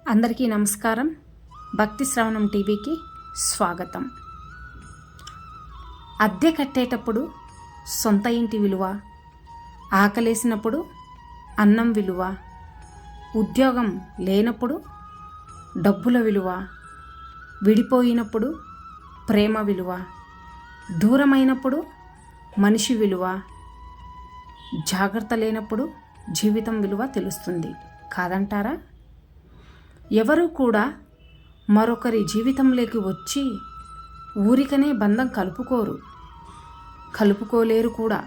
అందరికీ నమస్కారం. భక్తి శ్రవణం టీవీకి స్వాగతం. అద్దె కట్టేటప్పుడు సొంత ఇంటి విలువ, ఆకలేసినప్పుడు అన్నం విలువ, ఉద్యోగం లేనప్పుడు డబ్బుల విలువ, విడిపోయినప్పుడు ప్రేమ విలువ, దూరమైనప్పుడు మనిషి విలువ, జాగ్రత్త లేనప్పుడు జీవితం విలువ తెలుస్తుంది కాదంటారా? ఎవరూ కూడా మరొకరి జీవితంలోకి వచ్చి ఊరికనే బంధం కలుపుకోలేరు కూడా.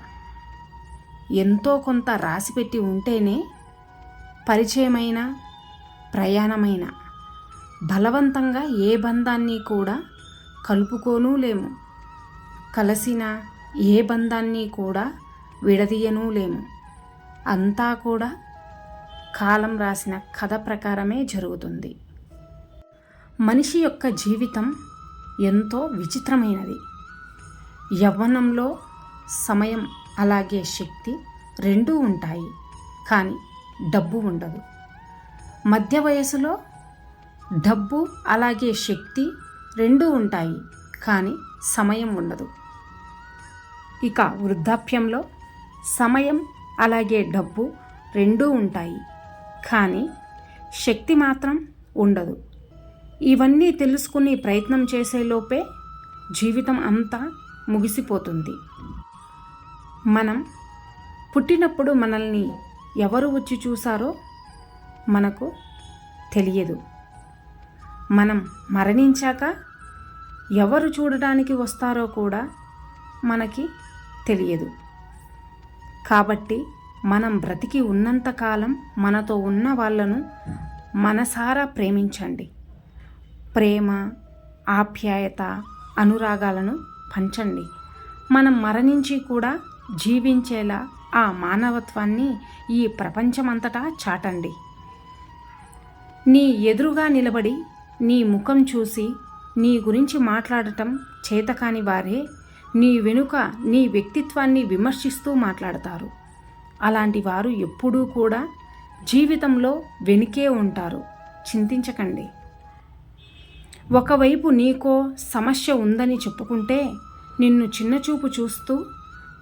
ఎంతో కొంత రాసిపెట్టి ఉంటేనే పరిచయమైన ప్రయాణమైన బలవంతంగా ఏ బంధాన్ని కూడా కలుపుకోనూ లేము. కలిసిన ఏ బంధాన్ని కూడా విడదీయనూ లేము. అంతా కూడా కాలం రాసిన కథ ప్రకారమే జరుగుతుంది. మనిషి యొక్క జీవితం ఎంతో విచిత్రమైనది. యవ్వనంలో సమయం అలాగే శక్తి రెండూ ఉంటాయి, కానీ డబ్బు ఉండదు. మధ్య వయసులో డబ్బు అలాగే శక్తి రెండూ ఉంటాయి, కానీ సమయం ఉండదు. ఇక వృద్ధాప్యంలో సమయం అలాగే డబ్బు రెండూ ఉంటాయి, కానీ శక్తి మాత్రం ఉండదు. ఇవన్నీ తెలుసుకుని ప్రయత్నం చేసేలోపే జీవితం అంతా ముగిసిపోతుంది. మనం పుట్టినప్పుడు మనల్ని ఎవరు వచ్చి చూసారో మనకు తెలియదు. మనం మరణించాక ఎవరు చూడడానికి వస్తారో కూడా మనకి తెలియదు. కాబట్టి మనం బ్రతికి ఉన్నంతకాలం మనతో ఉన్న వాళ్ళను మనసారా ప్రేమించండి. ప్రేమ, ఆప్యాయత, అనురాగాలను పంచండి. మనం మరణించి కూడా జీవించేలా ఆ మానవత్వాన్ని ఈ ప్రపంచమంతటా చాటండి. నీ ఎదురుగా నిలబడి నీ ముఖం చూసి నీ గురించి మాట్లాడటం చేతకాని వారే నీ వెనుక నీ వ్యక్తిత్వాన్ని విమర్శిస్తూ మాట్లాడతారు. అలాంటి వారు ఎప్పుడూ కూడా జీవితంలో వెనుకే ఉంటారు. చింతించకండి. ఒకవైపు నీకో సమస్య ఉందని చెప్పుకుంటే నిన్ను చిన్నచూపు చూస్తూ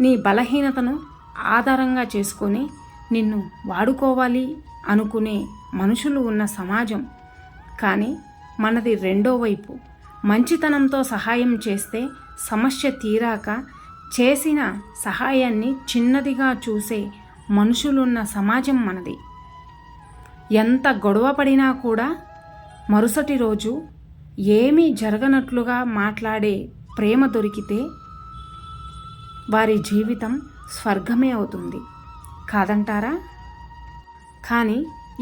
నీ బలహీనతను ఆధారంగా చేసుకొని నిన్ను వాడుకోవాలి అనుకునే మనుషులు ఉన్న సమాజం. కానీ మనది రెండో వైపు. మంచితనంతో సహాయం చేస్తే సమస్య తీరాక చేసిన సహాయాన్ని చిన్నదిగా చూసే మనుషులున్న సమాజం మనది. ఎంత గొడవ పడినా కూడా మరుసటి రోజు ఏమీ జరగనట్లుగా మాట్లాడే ప్రేమ దొరికితే వారి జీవితం స్వర్గమే అవుతుంది కాదంటారా? కానీ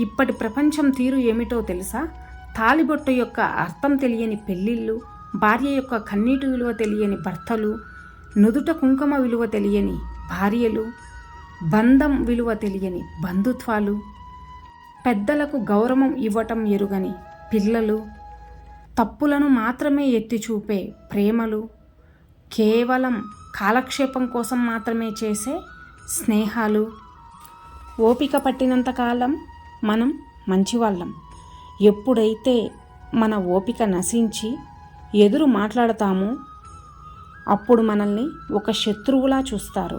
ఇప్పటి ప్రపంచం తీరు ఏమిటో తెలుసా? తాళిబొట్టు యొక్క అర్థం తెలియని పెళ్ళిళ్ళు, భార్య యొక్క కన్నీటి విలువ తెలియని భర్తలు, నుదుట కుంకుమ విలువ తెలియని భార్యలు, బంధం విలువ తెలియని బంధుత్వాలు, పెద్దలకు గౌరవం ఇవ్వటం ఎరుగని పిల్లలు, తప్పులను మాత్రమే ఎత్తి చూపే ప్రేమలు, కేవలం కాలక్షేపం కోసం మాత్రమే చేసే స్నేహాలు. ఓపిక పట్టినంతకాలం మనం మంచివాళ్ళం. ఎప్పుడైతే మన ఓపిక నశించి ఎదురు మాట్లాడతామో అప్పుడు మనల్ని ఒక శత్రువులా చూస్తారు.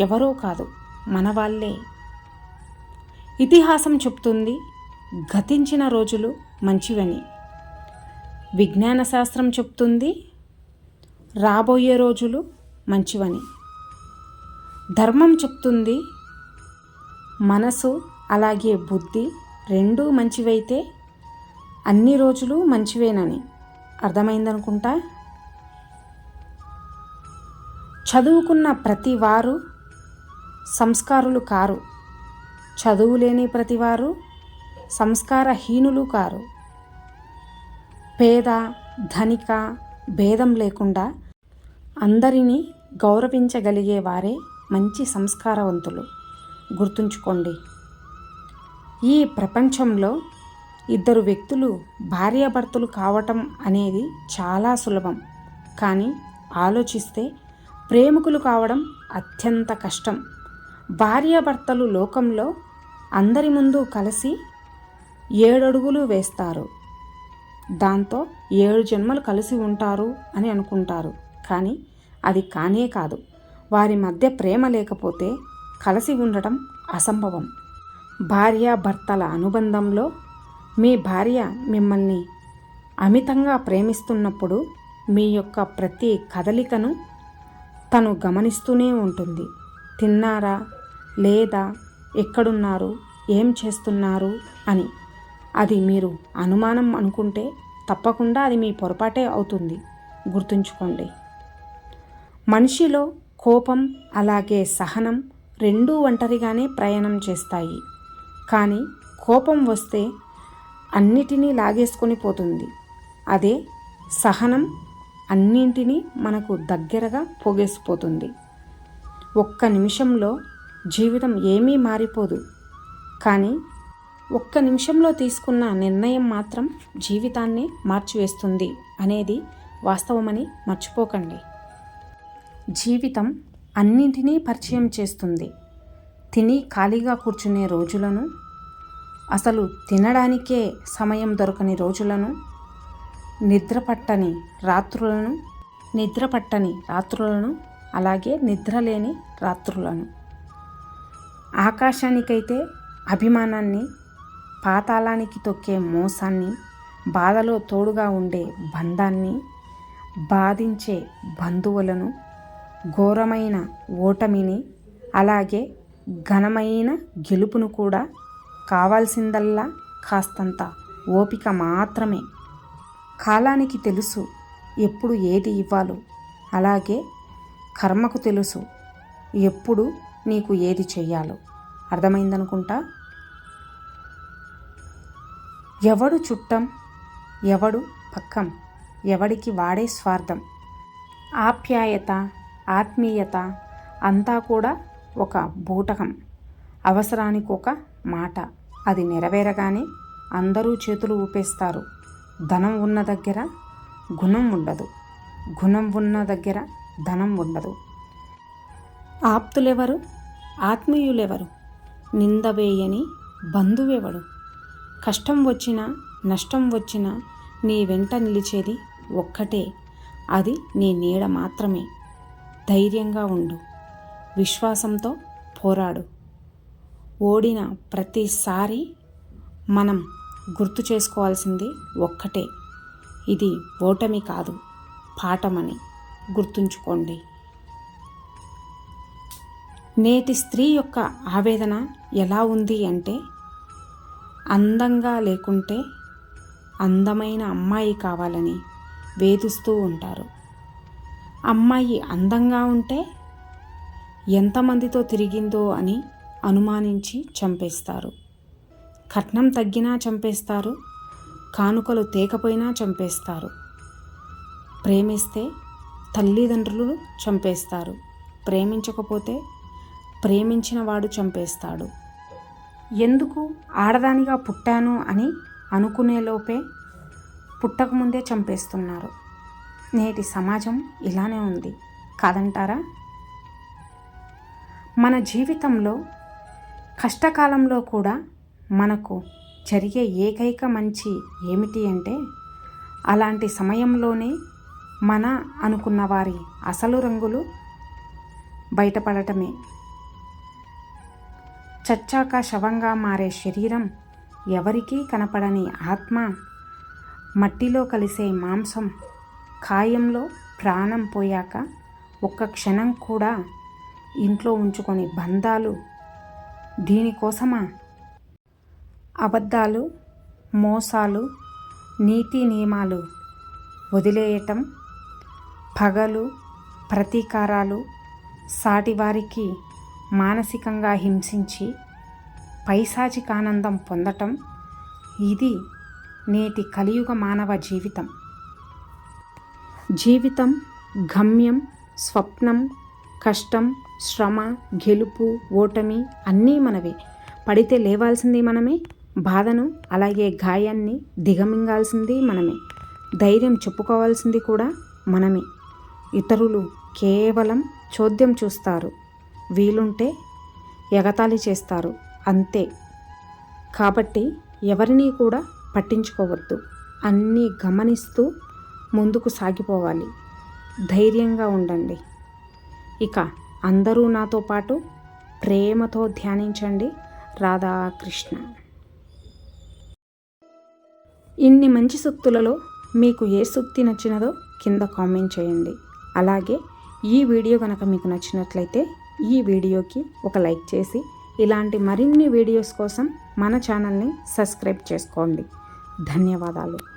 ఎవరో కాదు, మన వాళ్ళే. ఇతిహాసం చెప్తుంది గతించిన రోజులు మంచివని. విజ్ఞాన శాస్త్రం చెప్తుంది రాబోయే రోజులు మంచివని. ధర్మం చెప్తుంది మనసు అలాగే బుద్ధి రెండూ మంచివైతే అన్ని రోజులు మంచివేనని. అర్థమైందనుకుంటా. చదువుకున్న ప్రతి వారు సంస్కారులు కారు. చదువు లేని ప్రతివారు సంస్కారహీనులు కారు. పేద ధనిక భేదం లేకుండా అందరినీ గౌరవించగలిగే వారే మంచి సంస్కారవంతులు. గుర్తుంచుకోండి. ఈ ప్రపంచంలో ఇద్దరు వ్యక్తులు భార్యాభర్తలు కావటం అనేది చాలా సులభం. కానీ ఆలోచిస్తే ప్రేమికులు కావడం అత్యంత కష్టం. భార్యాభర్తలు లోకంలో అందరి ముందు కలిసి 7 అడుగులు వేస్తారు. దాంతో 7 జన్మలు కలిసి ఉంటారు అని అనుకుంటారు. కానీ అది కానే కాదు. వారి మధ్య ప్రేమ లేకపోతే కలిసి ఉండటం అసంభవం. భార్యాభర్తల అనుబంధంలో మీ భార్య మిమ్మల్ని అమితంగా ప్రేమిస్తున్నప్పుడు మీ యొక్క ప్రతి కదలికను తను గమనిస్తూనే ఉంటుంది. తిన్నారా లేదా, ఎక్కడున్నారు, ఏం చేస్తున్నారు అని. అది మీరు అనుమానం అనుకుంటే తప్పకుండా అది మీ పొరపాటే అవుతుంది. గుర్తుంచుకోండి. మనిషిలో కోపం అలాగే సహనం రెండూ ఒంటరిగానే ప్రయాణం చేస్తాయి. కానీ కోపం వస్తే అన్నిటినీ లాగేసుకొని పోతుంది. అదే సహనం అన్నింటినీ మనకు దగ్గరగా పోగేసిపోతుంది. ఒక్క నిమిషంలో జీవితం ఏమీ మారిపోదు, కానీ ఒక్క నిమిషంలో తీసుకున్న నిర్ణయం మాత్రం జీవితాన్ని మార్చివేస్తుంది అనేది వాస్తవమని మర్చిపోకండి. జీవితం అన్నింటినీ పరిచయం చేస్తుంది. తిని ఖాళీగా కూర్చునే రోజులను, అసలు తినడానికే సమయం దొరకని రోజులను, నిద్రపట్టని రాత్రులను అలాగే నిద్రలేని రాత్రులను. ఆకాశానికైతే అభిమానాన్ని, పాతాళానికి తొక్కే మోసాన్ని, బాధలో తోడుగా ఉండే బంధాన్ని, బాధించే బంధువులను, ఘోరమైన ఓటమిని, అలాగే ఘనమైన గెలుపును కూడా కావాల్సిందల్లా కాస్తంత ఓపిక మాత్రమే. కాలానికి తెలుసు ఎప్పుడు ఏది ఇవ్వాలో, అలాగే కర్మకు తెలుసు ఎప్పుడు నీకు ఏది చెయ్యాలో. అర్థమైందనుకుంటా. ఎవడు చుట్టం, ఎవడు పక్కం, ఎవడికి వాడే స్వార్థం. ఆప్యాయత, ఆత్మీయత అంతా కూడా ఒక బూటకం. అవసరానికి ఒక మాట, అది నెరవేరగానే అందరూ చేతులు ఊపేస్తారు. ధనం ఉన్న దగ్గర గుణం ఉండదు, గుణం ఉన్న దగ్గర ధనం ఉండదు. ఆప్తులెవరు, ఆత్మీయులెవరు, నిందవేయని బంధువెవడు. కష్టం వచ్చినా నష్టం వచ్చినా నీ వెంట నిలిచేది ఒక్కటే, అది నీ నీడ మాత్రమే. ధైర్యంగా ఉండు, విశ్వాసంతో పోరాడు. ఓడిన ప్రతిసారి మనం గుర్తు చేసుకోవాల్సింది ఒక్కటే, ఇది ఓటమి కాదు, పాఠమని గుర్తుంచుకోండి. నేటి స్త్రీ యొక్క ఆవేదన ఎలా ఉంది అంటే, అందంగా లేకుంటే అందమైన అమ్మాయి కావాలని వేధిస్తూ ఉంటారు. అమ్మాయి అందంగా ఉంటే ఎంతమందితో తిరిగిందో అని అనుమానించి చంపేస్తారు. కట్నం తగ్గినా చంపేస్తారు, కానుకలు తేకపోయినా చంపేస్తారు. ప్రేమిస్తే తల్లిదండ్రులు చంపేస్తారు, ప్రేమించకపోతే ప్రేమించిన వాడు చంపేస్తాడు. ఎందుకు ఆడదానిగా పుట్టాను అని అనుకునేలోపే పుట్టకముందే చంపేస్తున్నారు. నేటి సమాజం ఇలానే ఉంది కాదంటారా? మన జీవితంలో కష్టకాలంలో కూడా మనకు జరిగే ఏకైక మంచి ఏమిటి అంటే, అలాంటి సమయంలోనే మన అనుకున్న వారి అసలు రంగులు బయటపడటమే. చచ్చాక శవంగా మారే శరీరం, ఎవరికీ కనపడని ఆత్మ, మట్టిలో కలిసే మాంసం, కాయంలో ప్రాణం పోయాక ఒక్క క్షణం కూడా ఇంట్లో ఉంచుకొని బంధాలు, దీనికోసమా? అబద్ధాలు, మోసాలు, నీతి నియమాలు వదిలేయటం, పగలు, ప్రతీకారాలు, సాటివారికి మానసికంగా హింసించి పైశాచికానందం పొందటం, ఇది నేటి కలియుగ మానవ జీవితం. జీవితం గమ్యం, స్వప్నం, కష్టం, శ్రమ, గెలుపు, ఓటమి అన్నీ మనవే. పడితే లేవాల్సింది మనమే, బాధను అలాగే గాయాన్ని దిగమింగాల్సింది మనమే, ధైర్యం చెప్పుకోవాల్సింది కూడా మనమే. ఇతరులు కేవలం చోద్యం చూస్తారు, వీలుంటే ఎగతాళి చేస్తారు, అంతే. కాబట్టి ఎవరినీ కూడా పట్టించుకోవద్దు. అన్నీ గమనిస్తూ ముందుకు సాగిపోవాలి. ధైర్యంగా ఉండండి. ఇక అందరూ నాతో పాటు ప్రేమతో ధ్యానించండి. రాధాకృష్ణ. ఇన్ని మంచి సూక్తులలో మీకు ఏ సూక్తి నచ్చినదో కింద కామెంట్ చేయండి. అలాగే ఈ వీడియో కనుక మీకు నచ్చినట్లయితే ఈ వీడియోకి ఒక లైక్ చేసి ఇలాంటి మరిన్ని వీడియోస్ కోసం మన ఛానల్ని సబ్స్క్రైబ్ చేసుకోండి. ధన్యవాదాలు.